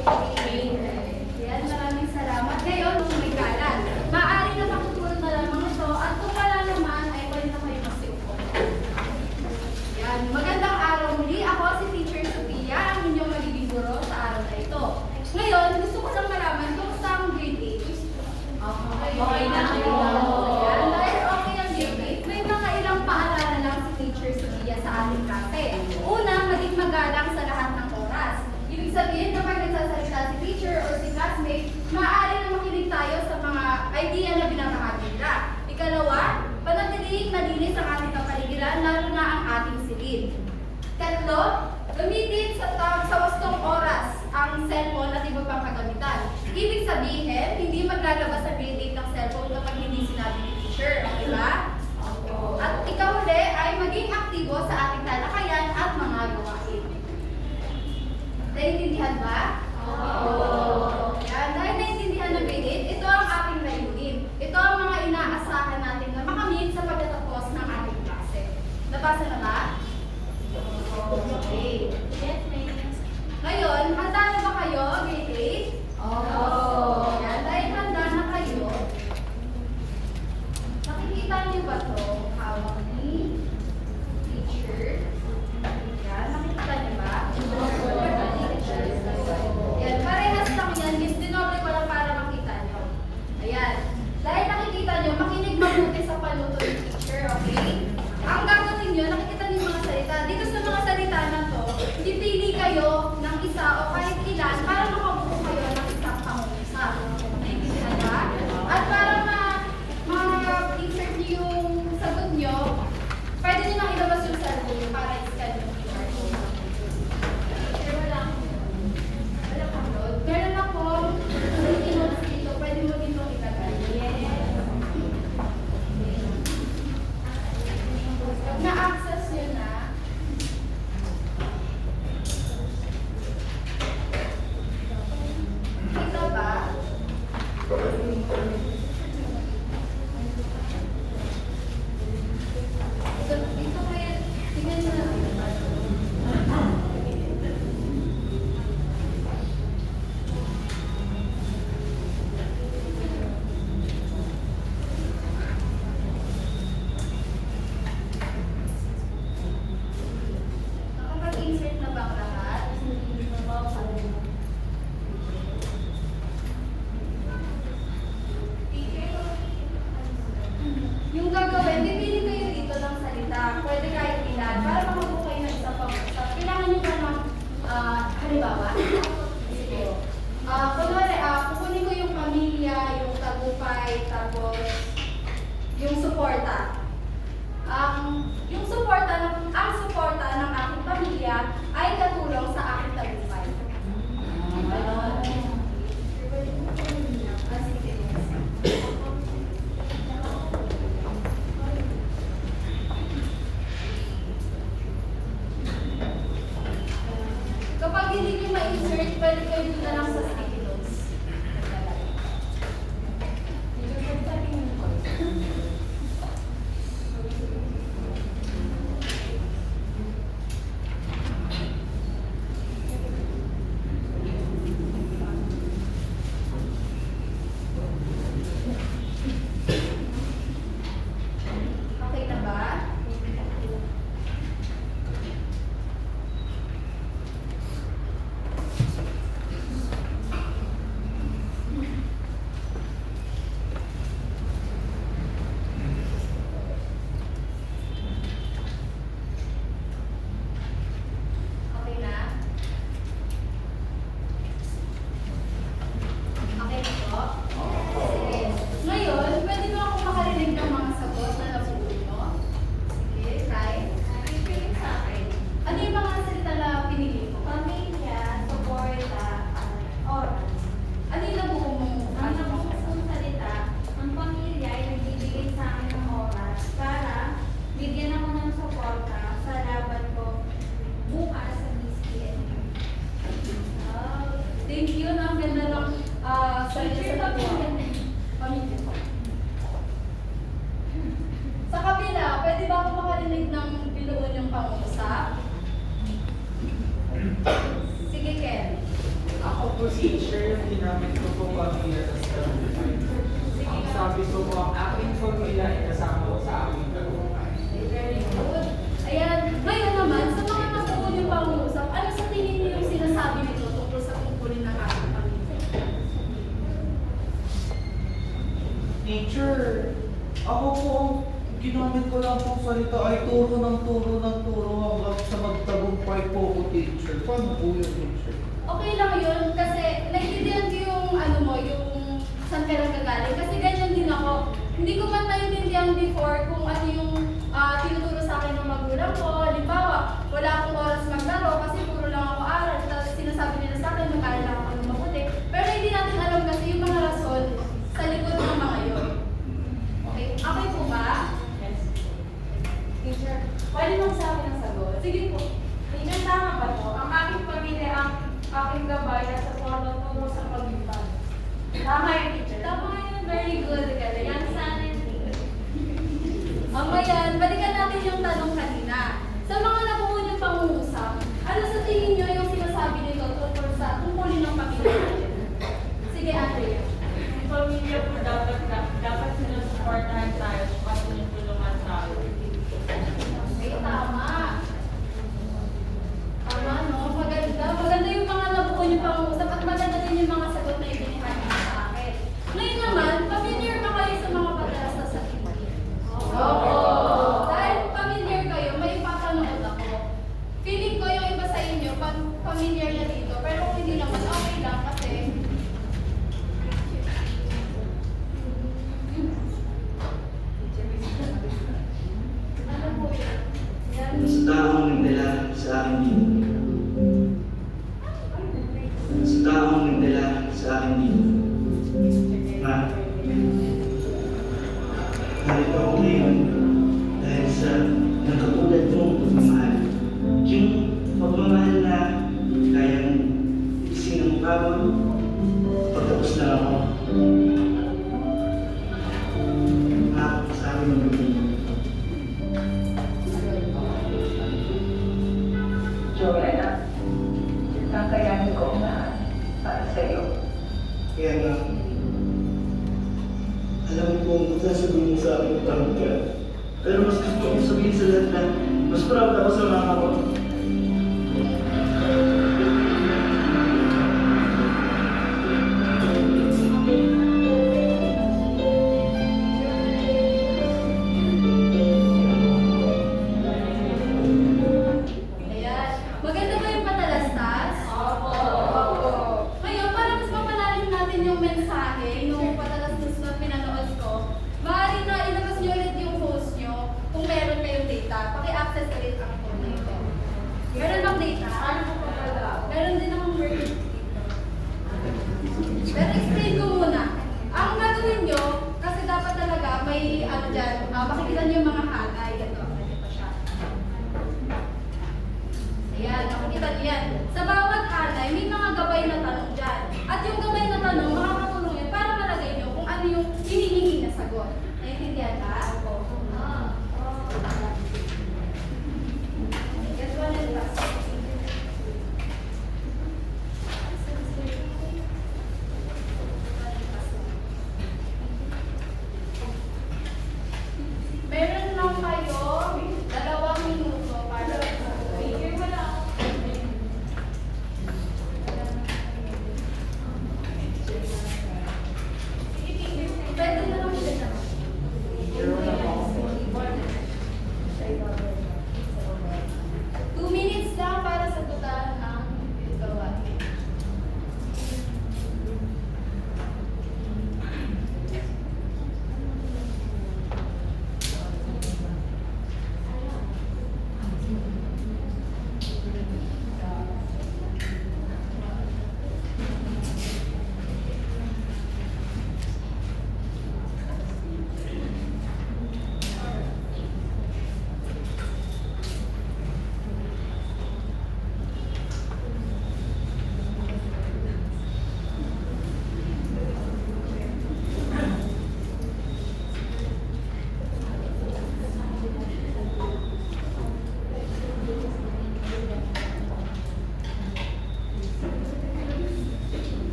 Yan, maraming salamat. Ngayon, kung may kalan, maaari na makutulog na lamang ito at kung wala naman, ay pwede na kayo magsiupo. Yan, magandang araw muli. Ako si Teacher Sophia, ang inyong magiging guro sa araw na ito. Ngayon, gusto ko lang malaman kung saan ang grade 8. Okay na kayo. Yan, dahil okay ang grade 8, may mga ilang paalala lang si Teacher Sophia sa ating klase. Una, maging magalang sa lahat ng oras. Ibig sabihin, kapag nagsasalita si teacher or si classmate, maaari na makinig tayo sa mga idea na binabahagi nila. Ikalawa, panatiling malinis ang ating kapaligiran, lalo na ang ating silid. Tatlo, gamitin sa wastong oras ang cellphone at iba pang kagamitan. Ibig sabihin, hindi maglalabas sa grade 8 ng cellphone kapag hindi sinabi ni teacher. Okay ba? At ikahuli ay maging aktibo sa ating talakayan at mga gawain. Naiintindihan ba? Oo. Yan. Dahil naiintindihan ng grade 8, ito ang ating layunin. Ito ang mga inaasahan natin na makamit sa pagtatapos ng ating klase. Nabasa na ba? Okay. Ngayon, handa na ba kayo, grade 8? Oo. Yan. Dahil handa na kayo, nakikita niyo ba ito? Hawak ni teacher. Yan. Nakikita niyo ba? Yan, parehas lang yan. Dinoble ko lang para makita nyo. Ayan. Dahil nakikita nyo, makinig mabuti sa panuto ng teacher, okay? Ang gagawin nyo, nakikita nyo yung mga salita. Dito sa mga salita na to, pipili kayo ng isa o kahit ilan para makabuo kayo ng isang pangungisa. Naintindihan ba? At para ma-insert nyo yung sagot nyo, pwede nyo nang ilabas yung cellphone nyo para i-scan yung QR code. Meron akong sticky notes dito. Pwede mo dito ilagay. Pag na-access nyo na, kita ba? Dito kaya, tingnan nyo na. Nakapag-insert na ba ang lahat? Yung gagawin, pipili kayo dito ng salita. Pwede kahit ilan. Para makabuo kayo ng isa pang isa. Kailangan nyo ba ng halimbawa? Sige. Kunwari, kukunin ko yung pamilya, yung tagumpay, tapos yung suporta. Yung suporta ng aking pamilya ay katulong sa aking tagumpay. Kapag hindi nyo ma-insert Teacher, yung ginamit ko po pamilya sa certified. Ang sabi ko po, ang aking pamilya ay kasama ko sa aking tagumpay. Very good. Ayan, ngayon naman, sa mga nakuha niyo pang-uusap, ano sa tingin niyo yung sinasabi nito tungkol sa tungkulin ng ating pamilya? Teacher, ako po, ginamit ko lang pong salita ay turo ng turo ng turo hanggang sa magtagumpay po ko, teacher. Paano po yun, teacher? Okay lang yun, kasi naiintindihan ko yung ano mo, yung saan ka nagkagaling. Kasi ganyan din ako. Hindi ko man naiintindihan before kung ano yung tinuturo sa akin ng magulang ko. Halimbawa, wala akong oras maglaro kasi puro lang ako aral. Tapos sinasabi nila sa akin, mag-aral lang ako ng mabuti. Pero hindi natin alam kasi yung mga rason sa likod ng mga yun. Okay? Okay po ba? Yes. Teacher, pwede mong sa akin ang sagot? Sige po. Teacher, tama ba to? Ang aking pamilya, ang aking gabay na sa porno tungo sa pag-ibig. Tama yun, teacher. Tama yun, very good. Galing. Yan sana yun. Ngayon, balikan natin yung tanong kanina. Sa mga nakuha niyong pangungusap, ano sa tingin niyo yung sinasabi nito tungkol sa tungkulin ng pamilya natin? Sige, Andrea. Ang pamilya po dapat sinusuportahan tayo at tulungan tayo. Okay, tama. Tama, no? Maganda. Maganda yung mga nabuo niyong pangungusap at maganda din yung mga sagot na ibinahagi niyo sa akin. Ngayon naman, familiar ba kayo sa mga padalas na sakit? Oo. Dahil familiar kayo, may papanood ako. Feeling ko yung iba sa inyo, familiar na dito. Pero kung hindi naman, okay lang kasi ano po yun? Yan. Sa taong nagdala sa aking dito. Sa taong nagdala sa aking dito. Ma, narito ako ngayon dahil sa nakatulad mong pagmamahal. Yung pagmamahal na kayang isin ang bawal, pagtapos na ako. Sa akin ng pagmamahal. Joanna, kakayanin ko na para sa iyo. Kaya nga, alam mo kung sasabihin mo sa akin pangit ka. Pero mas gusto kong sabihin sa lahat na mas proud ako sa mama ko. Ayan. Maganda ba yung patalastas? Opo. Ngayon, para mas mapalalim natin yung mensahe nung patalastas na pinanood ko, maaari na ilabas nyo ulit yung post nyo kung meron kayong data. Paki-access ulit ang phone na ito.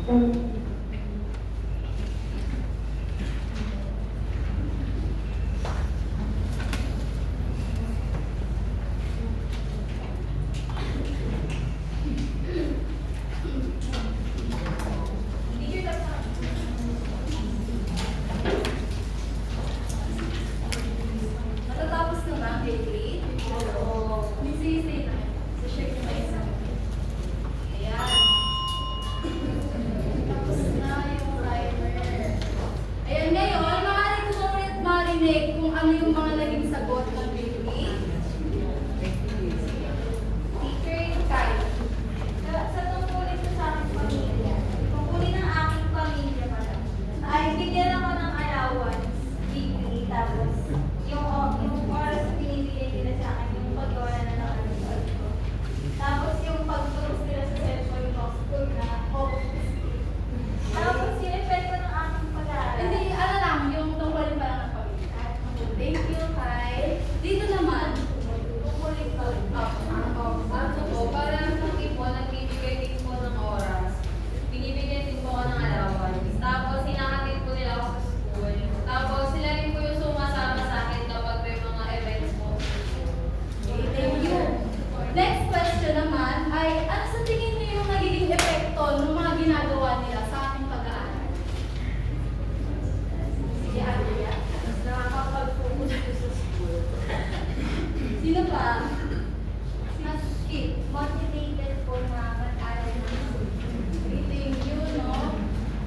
Matatapos na ba ang grade 8? Oo. Stay na. So, share ko na isa. Ayan. Tapos na yung primer. Ayan, ngayon, maaari ko na ulit marinig kung ano yung mga naging sagot ng grade 8. Teacher Kyle. Sa tungkulin ko sa aking pamilya, tungkulin ng aking pamilya pala, ay bigyan ako ng allowance, weekly, tapos yung oras na binibigay nila sa akin, yung paggawa na ng almusal ko. Tapos yung pagturos nila sa cellphone ko, school na, office. Tapos yung epekto ng aking pag-aaral. Hindi, ano lang, yung tungkulin pa lang ng pamilya. Thank you, Kyle. Dito naman, Tungkulin ko. Ano po, parang nung ipo, nagbibigay din po ng oras. Binibigyan din po ako ng allowance. Tapos, hinahatid po nila ako sa school. Tapos, sila rin po yung sumasama sa akin kapag may mga events po. thank you. Next question naman ay, ano sa tingin niyo yung nagiging epekto ng mga ginagawa nila sa ating pag-aaral? Sige, Andrea. Mas nakakapag-focus ko sa school. Sino pa? Mas Skip. motivated po na mag-aral ng school. Thank you, no?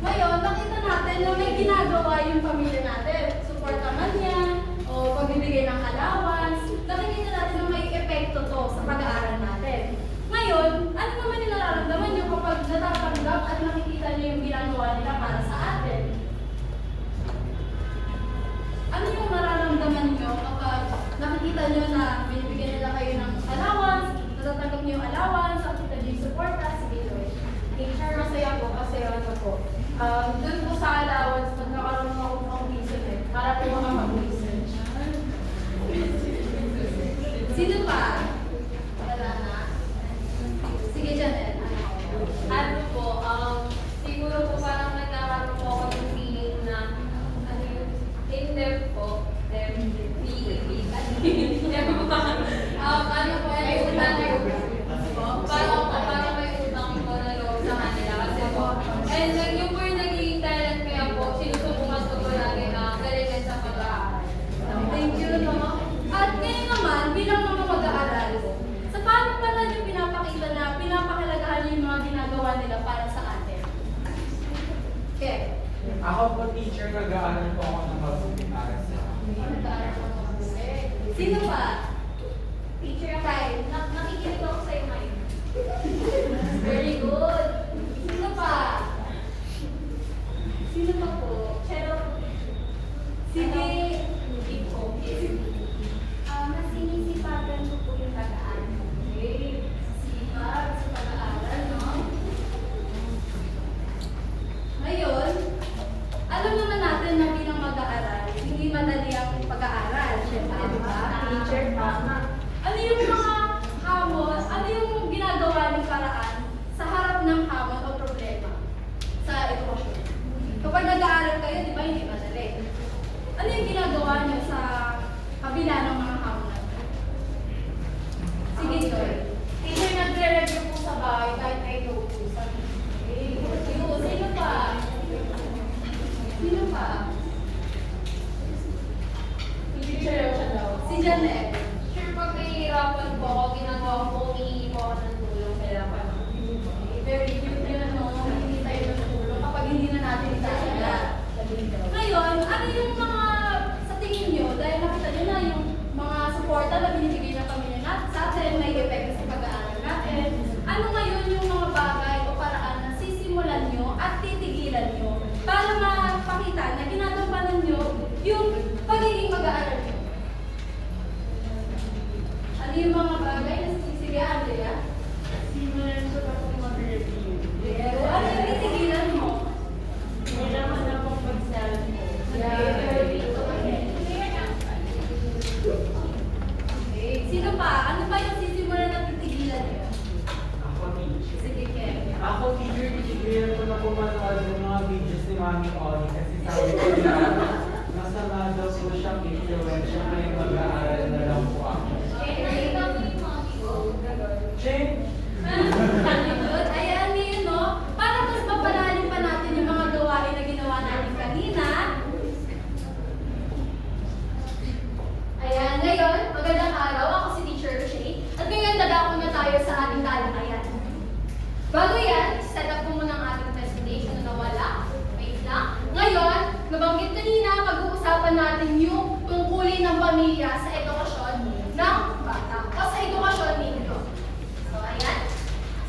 Ngayon, nakita natin na may ginagawa yung pamilya natin. Support naman yan, o pagbibigay ng allowance. Nakikita natin na may epekto to sa pag-aaral natin. Ngayon, ano naman yung nararamdaman nyo kapag natatanggap at nakikita nyo yung ginagawa nila para sa atin? Ano yung nararamdaman nyo kapag nakikita nyo na binibigyan nila kayo ng allowance, natatanggap nyo yung allowance, nakikita nyo yung support na, sige, Joy. Teacher, masaya po kasi ano po. Doon po sa allowance, nagkakaroon ako ng reason para po makapag-research. Sino pa? Wala na. Sige, Janelle. Ano po, siguro po parang nagkakaroon po ako ng feeling na, ano yun, in depth po, ano po, may utang parang may utang po na loob sa kanila kasi po, and yun po yung nagiging talent kaya po, sinusubukan ko po lagi na galingan sa pag-aaral. Thank you, no? At ngayon naman, bilang mga mag-aaral, sa paano pala nyo pinapakita na pinapakalagahan nyo yung mga ginagawa nila para sa atin? Okay. Ako po, teacher, nag-aaral po ako ng mabuti para sa Mag-aaral ko ng mabuti. Sino pa? Teacher, Kyle, nakikinig ako sa'yo ngayon. Very good. Sino pa? Sino pa po? Cheryl, Sige. mas sinisipagan ko po yung pag-aaral. Okay. Sipag sa pag-aaral, no? Ngayon, alam naman natin na bilang mag-aaral, hindi madali ang pag-aaral. Siyempre, di ba? Teacher, tama. Ano yung mga hamon, ano yung ginagawa ng paraan sa harap ng po manood ng mga videos ni Mami Oli kasi sabi ko na masama daw po siyang influence siya kaya mag-aaral na lang po ako. Change! Ayan, ngayon, no? Para mas mapalalim pa natin yung mga gawain na ginawa natin kanina. Ayan, ngayon, magandang araw. Ako si Teacher Shay. At ngayon, dadako na tayo sa ating talakayan. Bago yan, set up ko muna ang ating presentation na nawala. Wait lang. Ngayon, nabanggit kanina, pag-uusapan natin yung tungkulin ng pamilya sa edukasyon ng bata o sa edukasyon ninyo. So, ayan.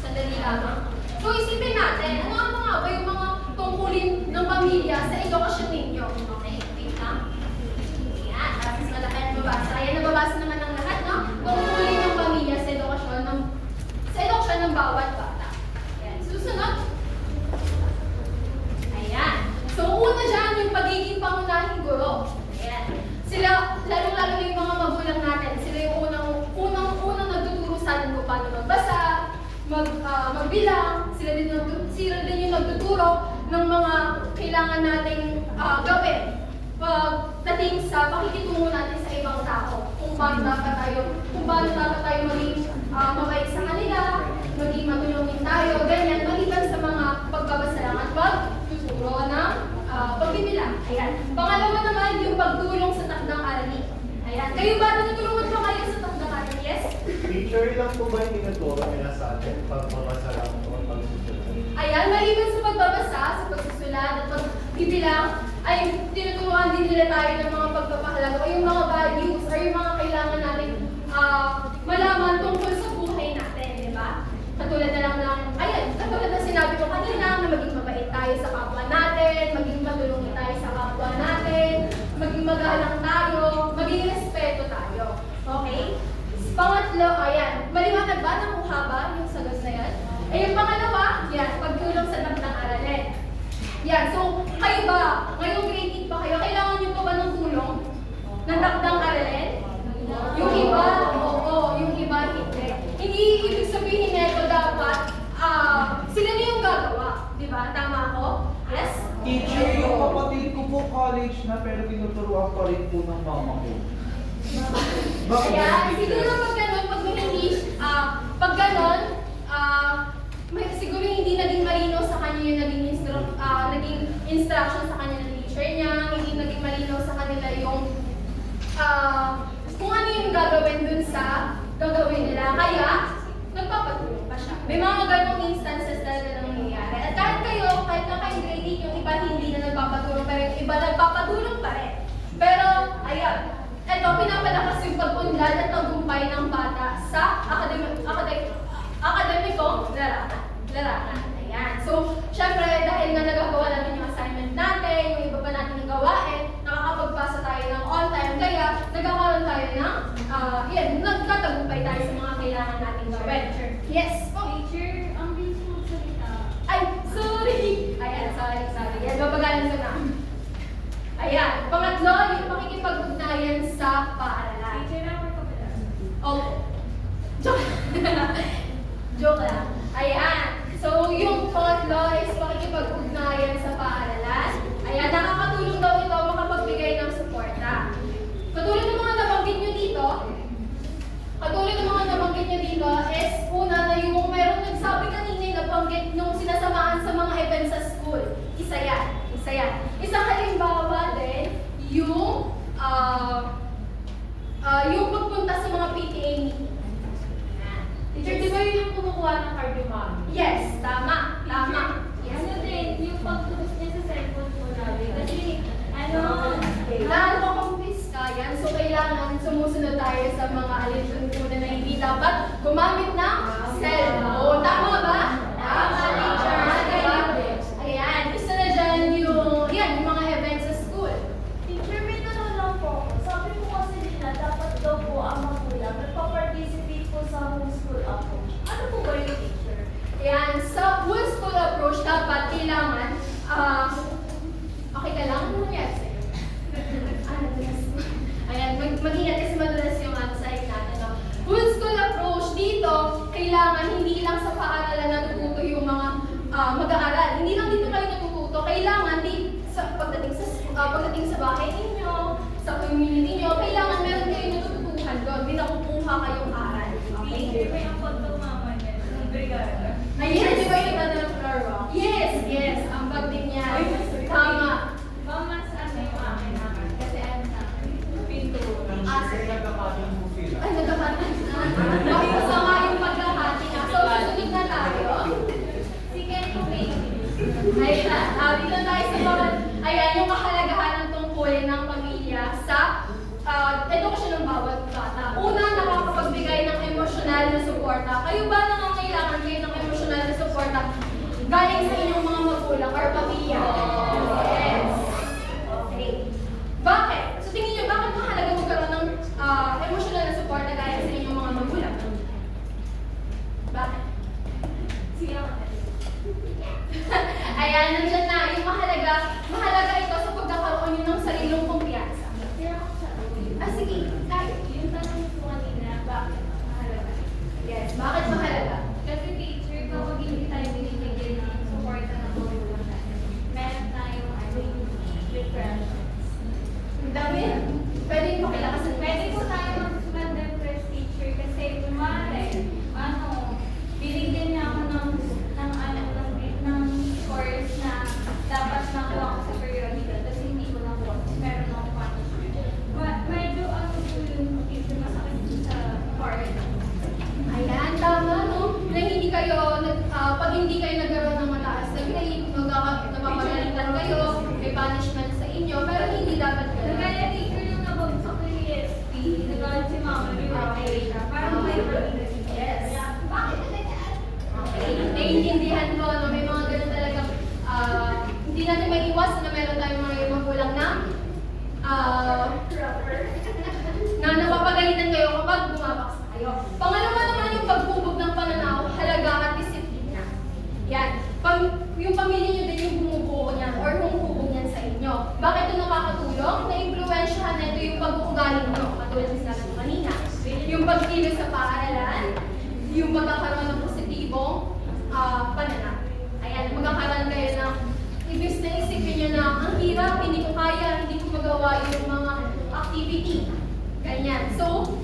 Sandali lamang. So, isipin natin, ano nga ba yung mga tungkulin ng pamilya sa edukasyon ninyo? Okay, wait lang. Ayan, tapos malaki ang babasa. Ayan, nababasa naman ng lahat, no? Tungkulin ng pamilya sa edukasyon ng bawat bata. Ayan, susunod. Ayan. So, una dyan, yung pagiging pangunahing guro. Ayan. Sila, lalong-lalo na yung mga magulang natin, sila yung unang nagtuturo sa atin kung paano magbasa, magbilang, sila din yung nagtuturo ng mga kailangan nating gawin pagdating sa pakikitungo natin sa ibang tao. Kung paano dapat tayo maging mabait sa kanila, maging matulungin tayo, ganyan, maliban sa mga pagbabasa lang at pagtuturo ng pagbibilang. Ayan. Pangalawa naman, yung pagtulong sa takdang aralin. Ayan. Kayo ba, natutulungan pa kayo sa takdang aralin? Yes? Teacher, lang po ba yung tinuturo nila sa atin? Pagmamasa lang po ang pagsusunod. Ayan, maliban sa pagbabasa, sa pagsusulat at pagbibilang, ay tinuturuan din nila tayo ng mga pagpapahalaga o yung mga values or yung mga kailangan natin malaman tungkol sa buhay natin, di ba? Katulad na lang ng, katulad na sinabi ko kanina, na maging mabait tayo sa kapwa natin, maging matulungin tayo sa kapwa natin, maging magalang tayo, maging respeto tayo. Okay? Pangatlo, ayan, maliwanag ba? Nakuha ba yung sagot na yan? Ay, yung pangalawa, yan, pagtulong sa takdang aralin. Yan, so, kayo ba, ngayong grade 8 ba kayo, kailangan nyo pa ba ng tulong? Ng takdang aralin? Yung iba, oo, yung iba hindi. Hindi ibig sabihin na ito dapat, sila na yung gagawa. Di ba? Tama ako? Yes? Teacher, yung kapatid ko po college na pero tinuturuan pa rin po ng mama ko. Bakit Kaya, ganun, teacher? siguro pag ganun, pag may English, pag ganun, siguro hindi naging malinaw sa kanya yung naging instruction sa kanya ng teacher niya, hindi naging malinaw sa kanila yung kung ano yung gagawin dun sa gagawin nila. Kaya, nagpapatulong pa siya. May mga ganong instances talaga na nangyayari. At kahit na kayo grade 8, yung iba hindi na nagpapatulong, pero yung iba nagpapatulong pa rin. Pero, ayan, ito, pinapalakas yung pag-unlad at tagumpay ng bata sa akademikong larangan. Ayan. So, syempre, dahil nga nagagawa natin yung assignment natin, yung iba pa natin yung gawain, nakakapagpasa tayo ng on time, kaya nagkakaroon tayo ng, nagtatagumpay tayo sa mga kailangan natin gawin. Yes? Teacher, ang bilis mo magsalita. Ay, sorry! Ayan, sorry. Yan, babagalan ko na. Ayan, pangatlo, yung pakikipag-ugnayan sa paaralan. Teacher, ako ka pala. Okay. Joke lang. Ayan. So, yung pangatlo is pakikipag-ugnayan sa paaralan. Ayan, nakakatulong daw ito makapagbigay ng suporta. Katulad ng mga nabanggit nyo dito, is una na yung merong nagsabi kanina nabanggit nung sinasamahan sa mga events sa school. Isa yan. Isang halimbawa din, yung pagpunta sa mga PTA meeting. Teacher, di ba yun yung kumukuha ng card yung mami? Yes, tama. Yes. Ano din, yung pagtulis niya sa cellphone ko nabi. Kasi, Nakakompis ka yan, so kailangan sumusunod tayo sa mga alituntunan na hindi dapat gumamit ng cellphone. Tama ba? Tama, teacher. Diba? Ayan, isa na dyan yung mga events sa school. teacher, may tanong lang po. Sabi po kasi nila, dapat daw po ang magulang nagpa-participate po sa homeschool approach. Ano po ba yung teacher? Ayan, sa sa bahay ninyo, sa community niyo, kailangan meron kayo natututuhan doon. May nakukuha kayong aral. Okay? Teacher, may ang photo mama niya. Brigada. Ayun, di ba yung tanda ng floor walk? Yes, yes. Ang bag din yan. Tama. Mama, saan yung akin naman? Kasi ano na, pintura. Kasi nagkakating po sila. Ay, nagkakati na. Bakit sa nga yung pagkakati na? So, susunod na tayo. Sige, baby. Ayan, dito tayo sa mga, ayan, yung kahalagahan ng tungkulin ng pamilya sa edukasyon ng bawat bata. Una, nakakapagbigay ng emosyonal na suporta. Kayo ba nangangailangan kayo ng emosyonal na suporta galing sa inyong mga magulang or pamilya? Yes. Okay. Bakit? So tingin niyo, bakit mahalaga magkaroon ng emosyonal na suporta galing sa inyong mga magulang? Bakit? Sige ako. Ayan, nandiyan na. Yung mahalaga ito sa pagkakaroon nyo ng sarilong kumpiyansa. Ah, sige. Tayo. Yung tanong ko kanina, bakit mahalaga? Yes, bakit mahalaga? Kasi teacher, kapag hindi tayo binibigyan ng support ng magulang natin, meron tayong depression. Ang dami. Pwede yung pakilakasan. Pwede po tayo mag-depress teacher kasi kumare, binigyan niya ako ng scores na dapat nakuha ko sa periodical kasi hindi ko nakuha. Meron akong punishment. Medyo po yung teacher masakit sa heart. Ayan, tama, no? Na hindi kayo, pag hindi kayo nagkaroon ng mataas na grade, napapagalitan kayo, may punishment sa inyo, pero hindi dapat ganun. Kaya teacher yung nabagsak ng ESP, nagalit si mama yung Okay. parang may Yes. bakit na ganyan? Okay. Naiintindihan ko, no? May mga ganun talaga, hindi natin maiiwas na meron tayong mga magulang na na napapagalitan kayo kapag bumabaksak kayo. Pangalawa naman yung paghubog ng pananaw, halaga at disiplina. Yan. Yung pamilya nyo din yung bumubuo niyan or humuhubog niyan sa inyo. Bakit ito nakakatulong? Na-influensyahan na ito yung pag-uugali nyo. Katulad ng sinabi ko kanina. Yung pagkilos sa paaralan, yung pagkakaroon ng positibong pananaw. Ayan, magkakaroon kayo ng ibig na isipin nyo na ang hirap, hindi ko kaya, hindi ko magawa yung mga activity. Ganyan. So,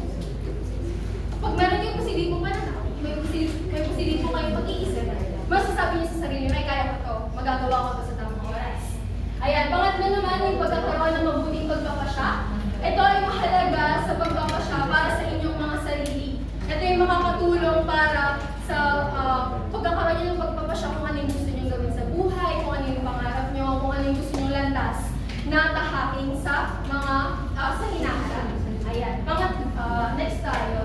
pag meron yung positibong pananaw, may positibong kayong pag-iisip, masasabi niyo sa sarili, may kaya ko to, magagawa ko to sa tamang oras. Ayan, pangatlo naman yung pagkakaroon ng mabuting pagpapasya. Ito ay mahalaga sa pagpapasya para sa inyong mga sarili. Ito yung makakatulong para sa pagkakaroon nyo ng pagpapasya kung ano yung gusto nyo gawin sa buhay, kung ano yung pangarap nyo, kung ano yung gusto nyo landas na tahaking sa mga sa hinaharap. Ayan, next tayo.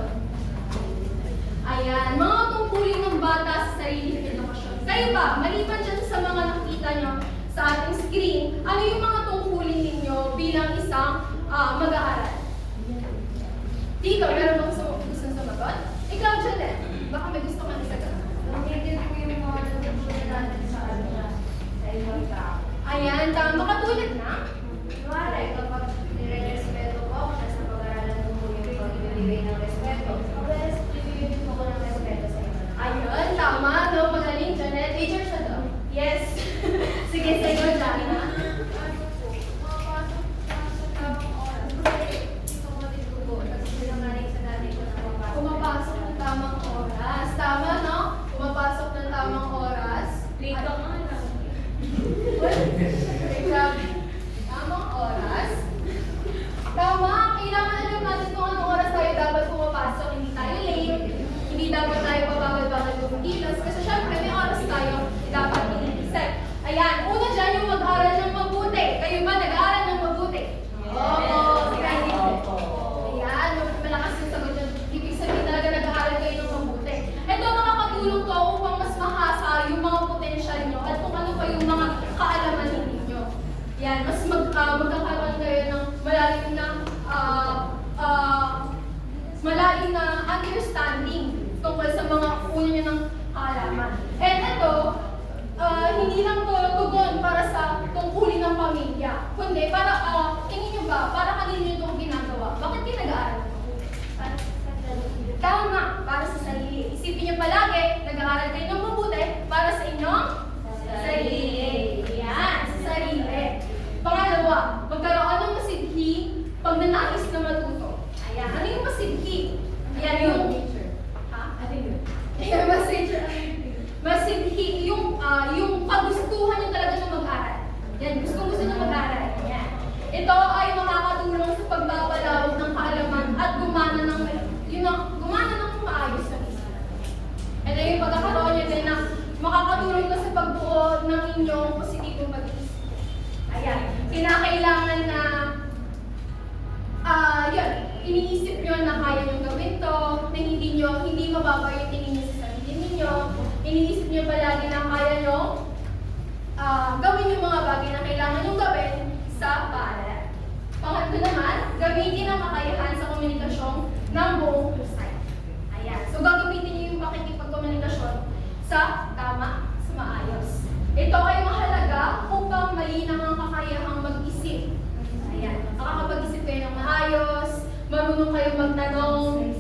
Ayan, mga tungkulin ng bata sa sariling edukasyon. Kayo ba, maliban dyan sa mga nakita nyo sa ating screen, ano yung mga tungkulin ninyo bilang isang mag-aaral? Dito, meron ba gusto sumagot? Ikaw, Janet, baka may gusto kang isagot. Nakikita ko yung mga natutunan natin sa sa ibang tao. Ayan, tama, katulad na. Kunwari, kapag nire-respeto ko ako, nasa pag-aralan ko yung pag-ibigay ng respeto, mag-ibigay din ako ng respeto sa iba. Ayun, tama, no? Magaling, Janet. Teacher siya daw. Yes. Sige, sa'yo, Jana. Pumapasok ng tamang oras. Tama, no? Pumapasok ng tamang oras. Late ka nga lang. Grabe. Tamang oras. Tama, kailangan alam natin kung anong oras tayo dapat pumapasok. Hindi tayo late. Hindi dapat tayo pabagal-bagal kumikilos. Kasi syempre, may oras tayo dapat iniisip. Ayan, una dyan yung mag-aral ng mabuti. Kayo ba nag-aaral ng mabuti? Oo. Ayan, malakas yung sagot yun. Ibig sabihin talaga nag-aaral kayo ng mabuti. Ito makakatulong to upang mas mahasa yung mga potential nyo at kung ano pa yung mga kaalaman ninyo. Yan, mas magkakaroon kayo ng malalim na understanding tungkol sa mga una nyo ng kaalaman. And ito, hindi lang to tugon para sa tungkulin ng pamilya, kundi para, tingin nyo ba, para kanino nyo itong ginagawa? Bakit kayo nag-aaral? Para sa sarili. Tama, para sa sarili. Isipin nyo palagi, nag-aaral kayo ng mabuti para sa inyong sarili. Yan, sa sarili. Pangalawa, magkaroon ng Yan, gusto na mag-aral. Yan. Ito ay makakatulong sa pagpapalawak ng kaalaman at gumana ng maayos na isip. Ito yung pagkakaroon niya din na makakatulong ka sa pagbuo ng inyong positibong pag-iisip. Ayan. Kinakailangan na yun, iniisip nyo na kaya nyo gawin to, na hindi mababa yung tingin nyo sa sarili ninyo, iniisip nyo palagi na kaya nyo gawin yung mga bagay na kailangan nyo gawin sa paaralan. Pangatlo naman, gamitin ang kakayahan sa komunikasyon ng buong husay. Ayan. So, gagamitin nyo yung pakikipagkomunikasyon sa tama, sa maayos. Ito ay mahalaga upang malinang ang kakayahang mag-isip. Ayan. Makakapag-isip kayo ng maayos, marunong kayo magtanong,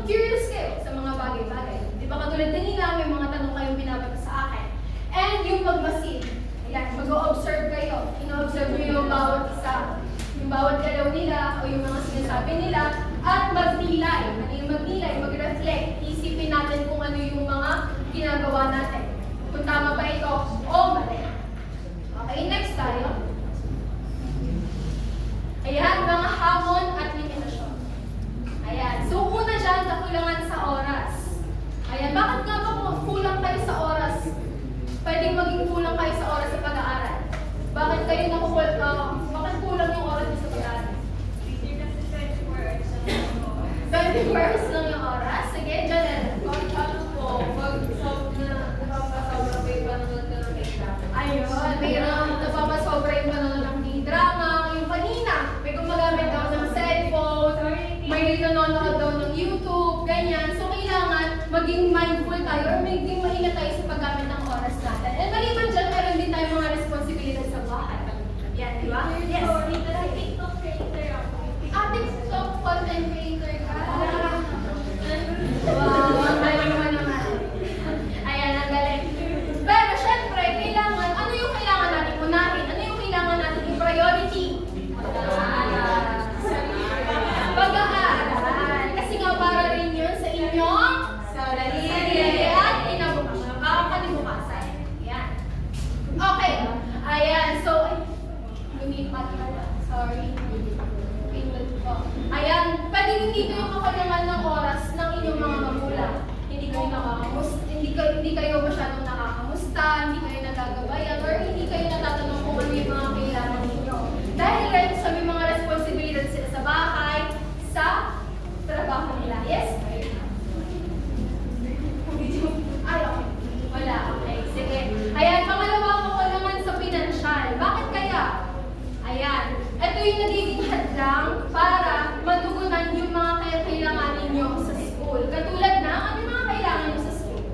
curious kayo sa mga bagay-bagay. Di ba katulad kanina, may mga tanong kayong binabato sa akin. And yung magmasid. Ayan, mag-o-observe kayo. Ino-observe nyo yung bawat isa, yung bawat galaw nila, o yung mga sinasabi nila, at magnilay. Ano yung magnilay? Mag-reflect. Isipin natin kung ano yung mga ginagawa natin. Kung tama ba ito o mali. Okay, next tayo. Ayan, mga hamon at limitasyon. Ayan, so una dyan, kakulangan sa oras. Ayan, bakit nga ba kulang kayo sa oras? Pwedeng maging kulang kayo sa oras sa pag-aaral. Bakit kayo bakit kulang yung oras sa pag-aaral? 20 hours lang yung oras? Sige, Janelle. Ayun, mayroon napapasobra yung panonood ng K-drama. Yung kanina, may gumagamit daw ng cellphone, may nanonood daw ng YouTube, ganyan. So, kailangan maging mindful tayo or maging maingat tayo sa paggamit ng oras natin. And maliban dyan, meron din tayo mga responsibilidad sa bahay. Yan, di ba? Yes. TikTok creator ako. TikTok content creator ka. Wow, ang galing mo naman. Ayan, ang galing. Pero syempre, ano yung kailangan natin unahin? Ano yung kailangan natin i-priority? Pag-aaral. Kasi nga para rin yun sa inyong sarili at kalibukasan. Ayan. Okay. Ayan. So, lumipat na lang. Sorry. Ayan. Pwede dito yung kakulangan ng oras ng inyong mga magulang. Hindi kayo masyadong nakakamusta, hindi kayo nagagabayan, or hindi kayo natatanong kung ano yung mga kailangan ninyo. Dahil rin sa may mga responsibilidad sila sa bahay, sa trabaho nila. Yes? Ay, okay. Wala. Okay. Sige. Ayan, pangalawa kakulangan sa pinansyal. Bakit kaya? Ayan. Ito yung nagiging hadlang para matugunan yung mga kailangan ninyo sa school. Katulad na, ano yung mga kailangan nyo sa school?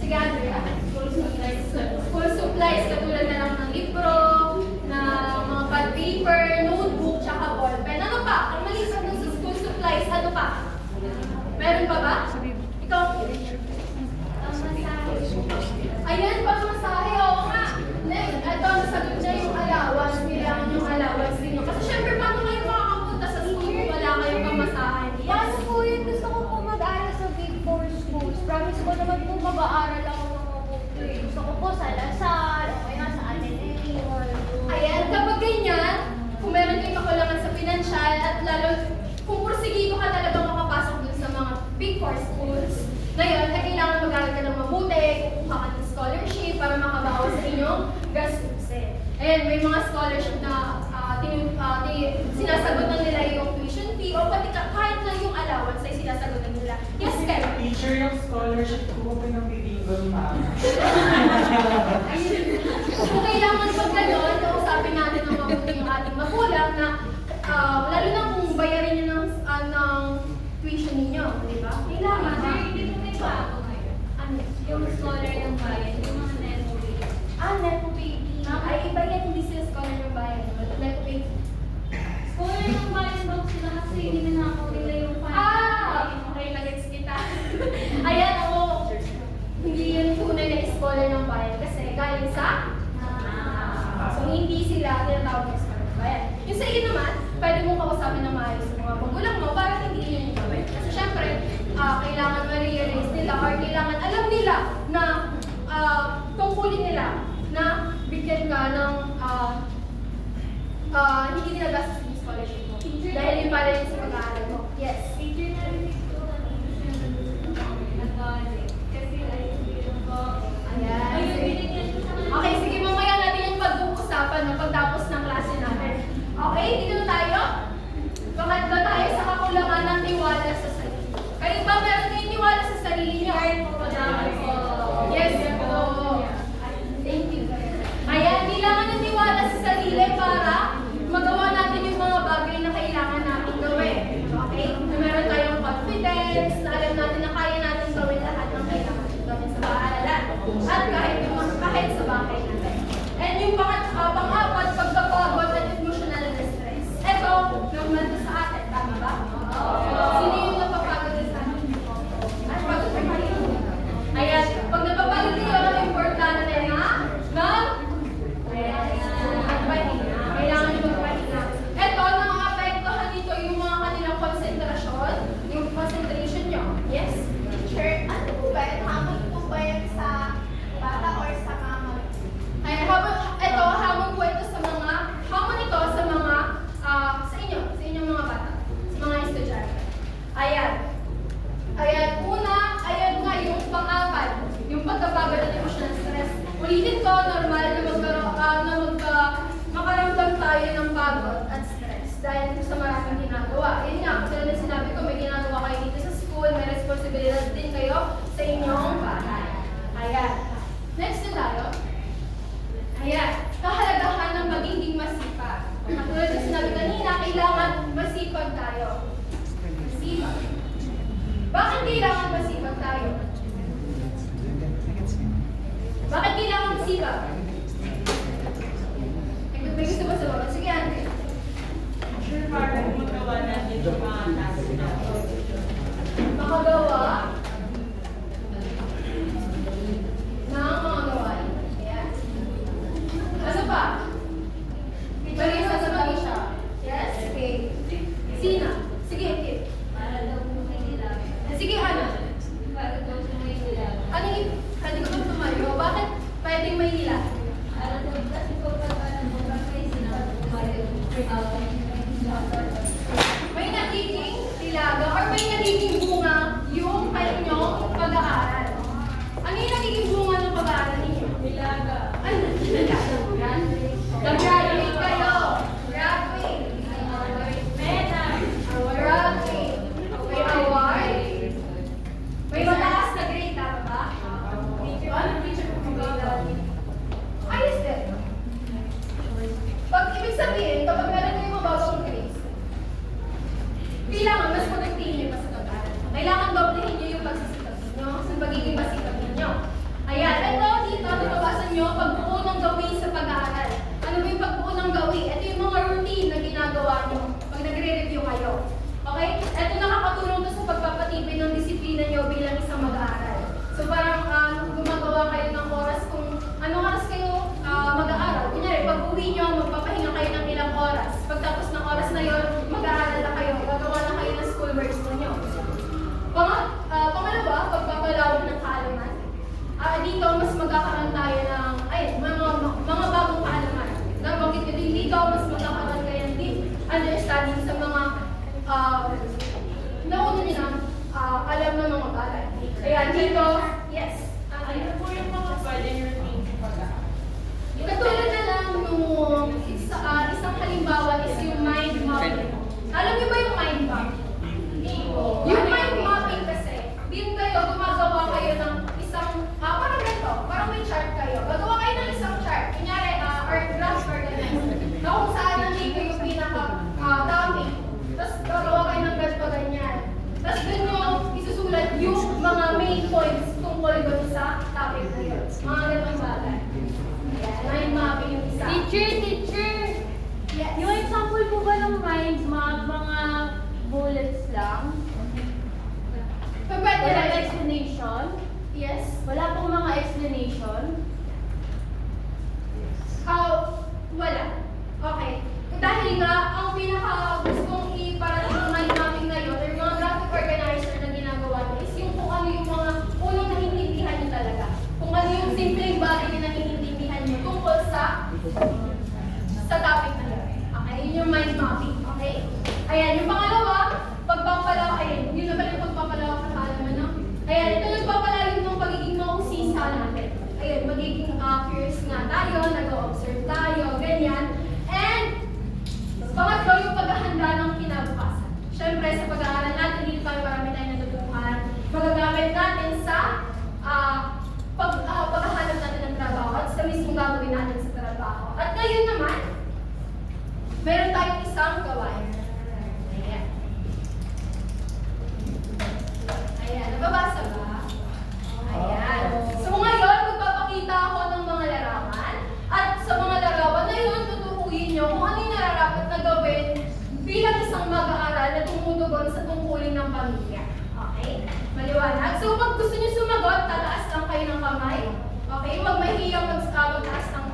Sige, Andrea. School supplies, katulad na lang ng libro, na mga pad paper, notebook, tsaka ballpen. Ano pa? Ang maliban dun sa school supplies, ano pa? Meron pa ba? Ikaw? Ayan, pamasahe. Oo nga. Next, ito, nasagot niya yung allowance. Kailangan yung allowance ninyo. Kasi syempre, paano kayo makakapunta sa school kung wala kayong pamasahe? Paano po yun? Gusto ko po mag-aral sa Big Four schools. Promise ko naman po mag-aaral ako ng mabuti. Gusto ko po sa Lasal, o kaya sa Ateneo. Ayan, kapag ganyan, kung meron kayong kakulangan sa pinansyal at lalo kung porsigido ka talaga makapasok dun sa mga Big Four schools, ngayon, kailangan mag-aral ka ng mabuti, kukuha ka ng scholarship para makabawas sa inyong gastusin. Ayan, may mga scholarship na sinasagot na nila yung tuition fee o pati kahit na yung allowance ay sinasagot na nila. Yes, Kyle? Teacher, yung scholarship ko pa ng bilingual maaga. Kung kailangan pag gano'n, kausapin natin ng mabuti yung ating magulang na lalo na kung bayarin nyo ng tuition ninyo, di ba? Kailangan. Hindi po may bago ngayon. Ano? Yung scholar ng bayan, yung mga Nepo Baby. Nepo Baby. Ay, iba yan, hindi sila scholar ng bayan. Nepo Baby. Scholar ng bayan daw sila kasi ninanakaw nila yung Okay, nag-gets kita. Ayan, oo. Hindi yun tunay na scholar ng bayan kasi galing sa so, hindi sila tinatawag na scholar ng bayan. Yung sa iyo naman, pwede mong kausapin na maayos sa mga magulang mo para hindi yun yung gawin. Kasi syempre, kailangan ma-realize nila or kailangan alam nila na tungkulin nila bibigyan ka ng hindi ginagastos yung scholarship mo. Dahil yung para yun sa pag-aaral mo. Yes. Teacher, narinig ko kanina siya nag-college. Kasi ayun po. Ayan. Ayun, binigyan ko sa kanila. Okay, sige, mamaya natin yung pag-uusapan no, pagtapos ng klase natin. Okay, dito na tayo. Pangatlo tayo sa kakulangan ng tiwala sa sarili. Kayo ba meron kayong tiwala sa sarili niyo? Yes, po. Thank you. Ayan, kailangan ng tiwala sa sarili para magawa natin yung mga bagay na kailangan natin gawin. Okay? Na meron tayong confidence, na alam natin na kaya natin gawin lahat ng kailangan natin gawin sa paaralan. At kahit sa bahay natin. And yung pang-apat, pagkapagod at emotional na stress. Ito, normal to sa atin. Tama ba? Sino yung napapagod sa atin? At pagod pa kayo. Ayan, pag napapagod kayo, ang importante na magpahinga. Kailangan nyo magpahinga. Ito, nakaka-apektuhan dito yung mga kanilang konsentrasyon, yung concentration nyo. Yes? Teacher, ano po ba yan? Hamon po ba yan sa bata or sa mama? Ay, hamon po ito sa mga, sa inyong mga bata, sa mga estudyante. Ayan. Ayan, ayan nga yung pang-apat, yung pagkapagod at emotional stress. Ulitin ko, normal na makaramdam tayo ng pagod at stress dahil sa maraming ginagawa. Yun nga, katulad na sinabi ko, may ginagawa kayo dito sa school, may responsibilidad din kayo sa inyong bahay. Ayan. Next na tayo. Ayan. Kahalagahan ng pagiging masipag. Katulad na sinabi kanina, kailangan masipag tayo. Masipag. Bakit kailangan masipag tayo? Bakit kailangan masipag? May gusto ba sa baba? Sige, ate. Sure, para magawa natin yung mga task natin. Makagawa ng mga gawain. Ayan. Ano pa? Bali sa sabi siya. Yes? Okay. Sina? Sige, okay. Para daw po may nilaga. Sige, Ana. Para daw po may nilaga. Ano yung, hindi ko ba tumayo? Bakit pwedeng may nila? Para daw kasi po pag may sinabi tumayo. May nagiging tilaga or may nagiging bunga yung kanyang pag-aaral. Ano yung nagiging bunga ng pag-aaral ninyo? Nilaga. Ay, nag-graduate kayo. Graduate. Graduate. May award. May mataas na grade, tama ba? Ano teacher ko mag-grade? Ayos din. Pag ibig sabihin, kapag meron kayo mababang grades, kailangan mas pagdatingin niyo pa sa pag-aaral. Kailangan doblehin niyo yung pagsisikap niyo sa pagiging masikap ninyo. Ayan, ito dito, nababasa niyo pagbuo ng gawin sa pag-aaral. Ano ba yung pagbuo ng gawin? Ito yung mga routine na ginagawa niyo pag nagre-review kayo. Okay? Ito nakakatulong to sa pagpapatibay ng disiplina niyo bilang isang mag-aaral. So parang gumagawa kayo ng oras kung anong oras kayo mag-aaral. Kunyari, pag uwi niyo, magpapahinga kayo ng ilang oras. Pagtapos ng oras na yon, mag-aaral na kayo. Gagawa na kayo ng schoolworks ninyo. Pangalawa, pagpapalawak ng kaalaman. Dito, mas magkakaroon tayo ng mga bagong kaalaman. Nabanggit ko din dito, mas magkakaroon kayo ng deep understanding sa mga nauna nyo na alam ng mga bagay. Ayan, dito, yes. Ano po yung mga pwedeng routine sa pag-aaral? Katulad na lang nung isang halimbawa is yung mind mapping. Alam niyo ba yung mind mapping? Yung mind mapping kasi, din kayo, gumagawa kayo ng isang, parang ganito, parang may chart kayo. Gagawa kayo ng isang chart. Kunyari, or graph organizer. Na kung saan nandito yung pinaka-dami. Tapos gagawa kayo ng ganito ganyan. Tapos dun yung isusulat yung mga main points tungkol doon sa topic na yun. Mga ganitong bagay. Ayan, mind mapping yung isa. Teacher! Yes. Yung example po ba ng mind map, mga bullets lang? Pwede Walang na explanation? Yes. Wala pong mga explanation? Wala. Okay. Dahil nga, ang pinaka-gustong iparating ng mind mapping na yun, or mga graphic organizer na ginagawa niyo, is yung kung ano yung mga unang naiintindihan niyo talaga. Kung ano yung simpleng bagay na naiintindihan niyo tungkol sa Ayan, yung pangalawa, pagpapalaw, ayan, yun naman yung pagpapalaw sa kaalaman, no? Ayan, ito nagpapalalim ng pagiging mausisa natin. Ayan, magiging curious nga tayo, nag-observe tayo, ganyan. And, pangatlo, yung paghahanda ng kinabukasan. Siyempre, sa pag-aaral natin, dito tayo marami tayong natutuhan. Magagamit natin sa paghahanap natin ng trabaho at sa mismong gagawin natin sa trabaho. At ngayon naman, meron tayong isang gawain. Ayan. Ayan, nababasa ba? Ayan. So ngayon, magpapakita ako ng mga larawan. At sa mga larawan na yun, tutukuyin nyo kung ano yung nararapat na gawin bilang isang mag-aaral na tumutugon sa tungkulin ng pamilya. Okay? Maliwanag. So pag gusto nyo sumagot, tataas lang kayo ng kamay. Okay? Huwag mahiyang magtaas ng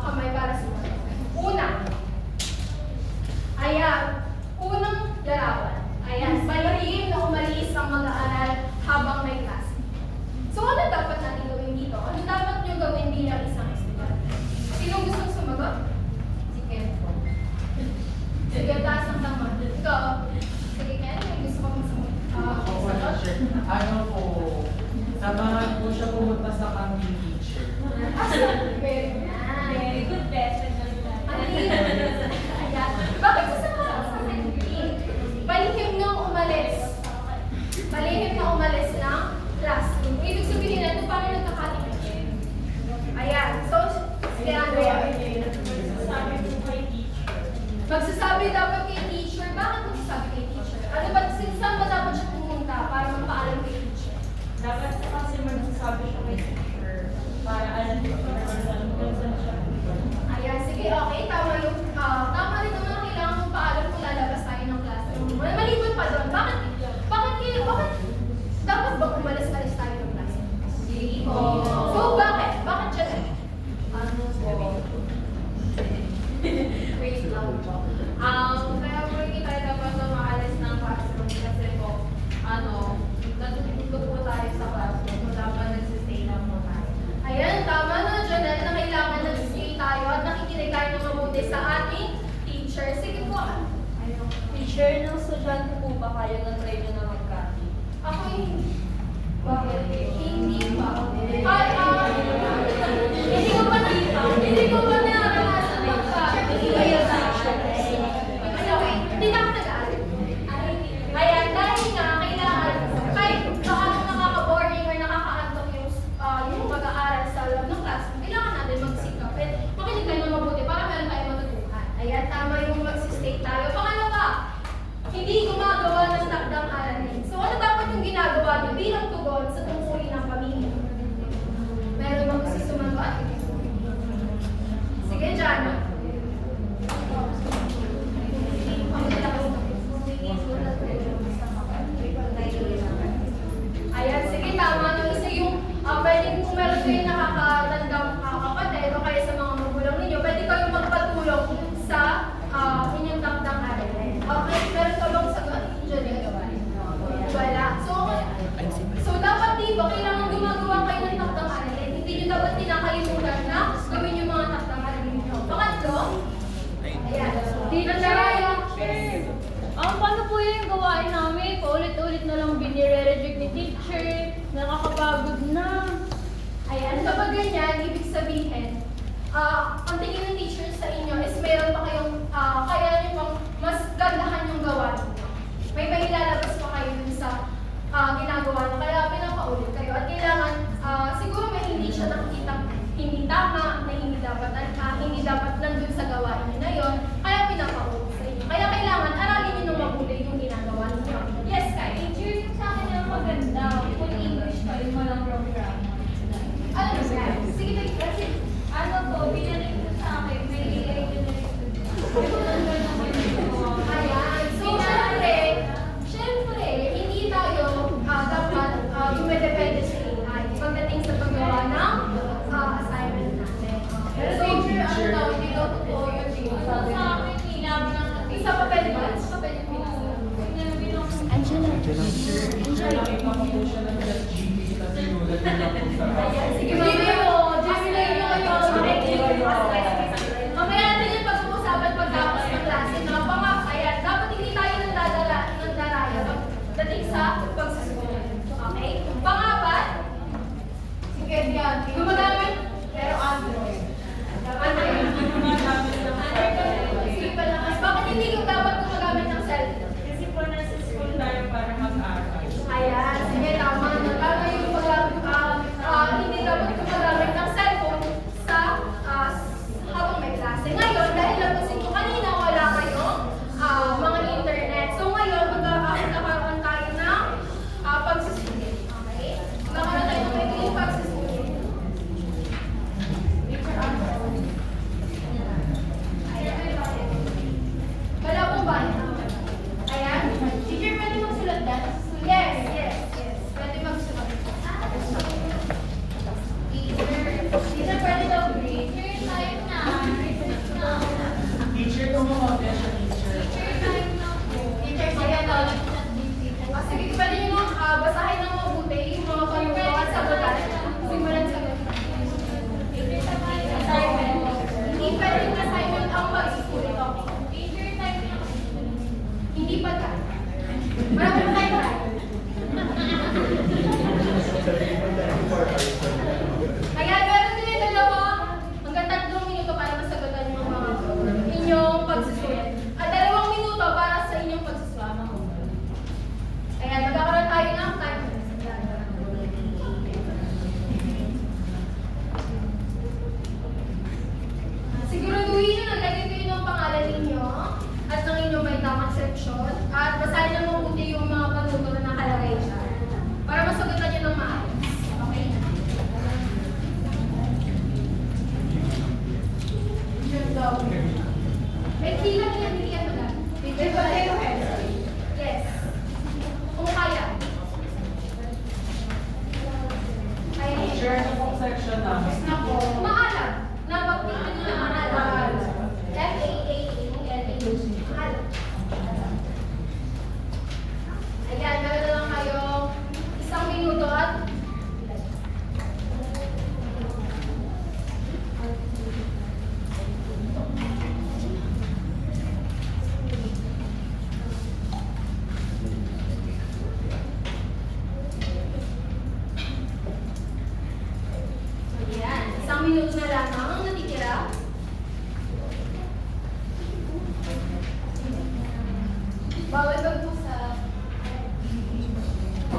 kamay para sumagot. Una. Ayan. Unang larawan. Ayan. Malihim na umalis ang mag-aaral habang may klase. So ano dapat natin gawin dito? Ano dapat nyo gawin bilang isang estudyante? Sinong gustong sumagot? Si Ken po. Sige, taas ang tama. Ikaw. Sige, Ken. May gusto kong sumagot. Ako po, teacher. Ano po, samahan po siya pumunta sa camping teacher. Very nice. Very good lesson. Ayan. Bakit sasama ka sa camping? Palihim na umalis. Palihim na umalis ng classroom. Ibig sabihin natin, paano nagkakatingin? Ayan. So, si Andrea. Magsasabi dapat kay teacher. Bakit magsasabi kay teacher? Ano ba, saan ba dapat siya pumunta para magpaalam kay teacher? Dapat kasi magsasabi siya kay teacher para alam ko kung siya. Ayan, sige, okay. Tama rin naman ang kailangan mong paalam kung lalabas tayo ng classroom. Maliban pa doon. Bakit dapat ba umalis-alis tayo ng classroom? Hindi So, bakit? Bakit siya? Ano po? Wait lang po. Kaya po hindi tayo dapat na maalis ng classroom kasi po, natutulog po tayo sa classroom. So, dapat nagsistay lang po tayo. Ayan, tama na, Janelle, na kailangan nag-stay tayo at nakikinig tayo ng mabuti sa ating teacher. Sige po. Teacher, ng estudyante po ba kayo na-try nyo na mag-copy? Ako hindi. Bakit? Hindi pa. Hindi ko pa naranasan mag-copy. Hindi na ako nag-aaral. Ayan, dahil nga, kailangan, kahit paano nakaka-boring or nakaka-antok yung pag-aaral sa loob ng classroom, kailangan natin magsikap at makinig tayo ng mabuti para meron tayong matutuhan. Ayan, tama yung mag-stay tayo. Pangalawa, hindi gumagawa ng takdang aralin. So, ano dapat yung ginagawa nyo bilang tugon sa tungkulin ng pamilya? Meron bang gusto sumagot? Sige, Jana. Ayan, sige, tama nung isa yung pwede kung meron kayo nakakatandang kapatid o kaya sa mga magulang ninyo, pwede kayong magpatulong sa inyong takdang aralin. Okay, meron ka bang sagot? Wala. So dapat diba, kailangan gumagawa kayo ng takdang aralin. Hindi nyo dapat tinakalimutan na gawin yung mga takdang aralin nyo. Pangatlo, ayan. Paano po yung gawain namin? Paulit-ulit na lang binire-reject ni teacher. Nakakapagod na. Ayan, kapag ganyan, ibig sabihin, ang tingin ng teacher sa inyo is meron pa kayong, kaya nyo pang mas gandahan yung gawa ninyo. May ilalabas pa kayo dun sa ginagawa nyo, kaya pinapaulit kayo. At kailangan, siguro may hindi siya nakikita hindi tama, na hindi dapat nandun sa gawain nyo na yun, kaya pinapaulit sa inyo. Kaya kailangan, aralin nyo ng mabuti yung ginagawa ninyo. Yes, Kai? Teacher, yung sa akin yung maganda. Full English pa, yung walang program. Ano ba yan? Sige, kasi, Ano po, binalik ko sa akin, may AI generation. ayan. So, syempre, hindi tayo dapat dumedepende sa AI pagdating sa paggawa ng assignment natin. Pero So, teacher, ano daw, hindi daw totoo yun. Dito sa akin, kailangan lang natin. isa pa pwede ba? Isa pa pwede pinasa. Nakita ko po siya ng ChatGPT kasi sinulat niya lang po sa Ayan, sige, Hindi mamaya. mo, Gemini mo kayo. Mamaya natin yung pag-uusapan pagtapos ng klase. Ayan, dapat hindi tayo yan. Gumagamit, pero Android. Android. Sige pa naman. Bakit hindi ko dapat gumagamit ng cellphone? Kasi po nasa school tayo para mag-aral. Ayan, sige, tama. Nagbago yung hindi dapat gumagamit ng cellphone sa habang may klase. Ngayon, dahil nabusin ko kanina, wala kayong mga internet. So ngayon, magkakaroon tayo ng pagsusulit. Okay? Magkakaroon tayo ng may pagsusulit. Wala pong ba? Ayan. Teacher, pwede magsulat dyan? Yes, yes, yes. Pwede magsulat. Teacher, pwede daw green. Teacher, time na. Teacher, tumumabya siya, teacher. Teacher, time na po. Teacher, sige to. Sige, pwede nyo basahin ng mabuti yung mga panuto at sagutan. Simulan sagutan. Assignment. Hindi pwede yung assignment ang pagsusulit. Okay? Teacher, time na. Hindi pa ka. Marami pa kayo ba? Kaya meron din yung dalawa hanggang 3 minuto para masagutan yung mga inyong pagsusulit. At 2 minuto para sa inyong pagsusulit. Kaya magkakaroon tayo ng time. Siguraduhin nyo naglagay kayo ng pangalan ninyo at ng inyong may tamang section at basahin na mabuti yung mga panuto na nakalagay dyan para masagutan nyo ng maayos. Okay? May kilang yan, hindi yan maganda. May potato heads. Yes. Kung kaya. Kaya Teacher, ano pong section namin? Nako, maalam. Nabagtin ko nyo na maalam. M-A-A-A-L-A. Maalam. Ayan, meron na lang kayo 1 minuto at ayan, 1 minuto na lang ang natitira. Bawal mag-usap.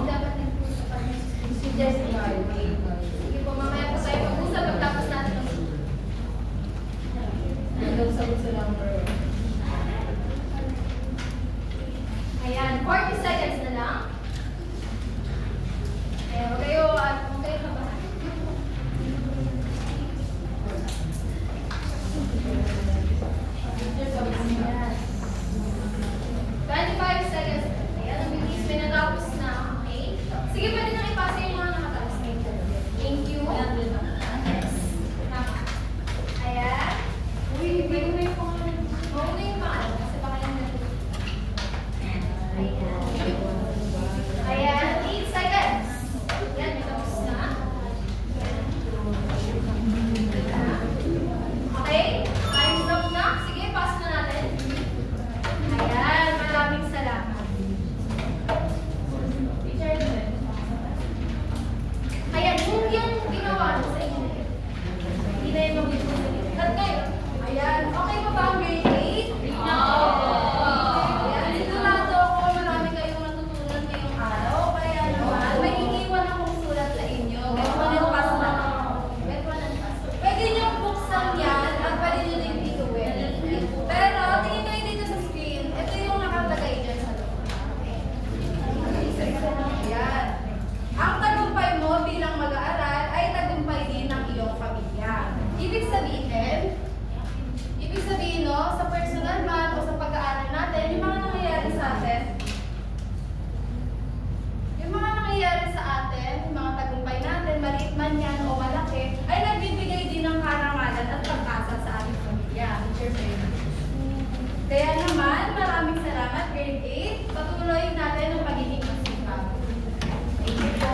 Dapat din po sa pag-suggest niyo. Sige po, mamaya po tayo mag-usap pagtapos natin ang sagot sa number. Ayan, 40 seconds na lang. Ayan, huwag kayo kabahan. Ayan. 25 seconds. Ayan, ang bilis. May natapos na. Okay? Sige, pwede nang ipasa yung mga nakatapos na ito. Thank you. Yes. Tama. Ayan. Uy, hindi ko na yung pangalan. Mauna yung pangalan kasi baka yung natin. Ayan. Ayan. 8 seconds. Ayan, may tapos na. Okay? Time's up na. Sige, pass na natin. Ayan, maraming salamat. Teacher, ayan, kung yung ginawa nyo sa inyo, hindi na yung mag-ipon. Cut kayo. Ayan, okay pa ba ang grade 8? Ayan, sigurado ako marami kayong natutunan ngayong araw. Kaya naman, may iniwan akong sulat sa inyo. Get one and pass na. Get one and pass. Pwede nyo buksan yan at pwede nyo din bituin. Pero, tingin kayo dito sa screen. Ito yung nakalagay dyan sa loob. Ayan. Ang tagumpay mo bilang mag-aaral ay tagumpay din ng iyong pamilya. Ibig sabihin no, sa personal man o sa pag-aaral natin, yung mga nangyayari sa atin, yung mga tagumpay natin, maliit man yan o malaki, ay nagbibigay din ng karangalan at pag-asa sa ating pamilya. Kaya naman, maraming salamat, grade 8. Patuloy natin ang pagiging masipag. Thank you po.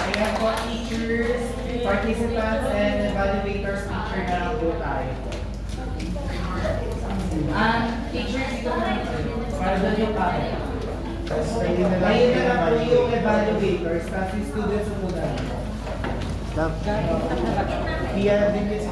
Ayan po, teachers, participants, and evaluators, teacher na lang po tayo. Teachers, dito po. Para doon yung kaya. Kayo na lang po yung evaluators, kasi students ang muna. Kaya din yung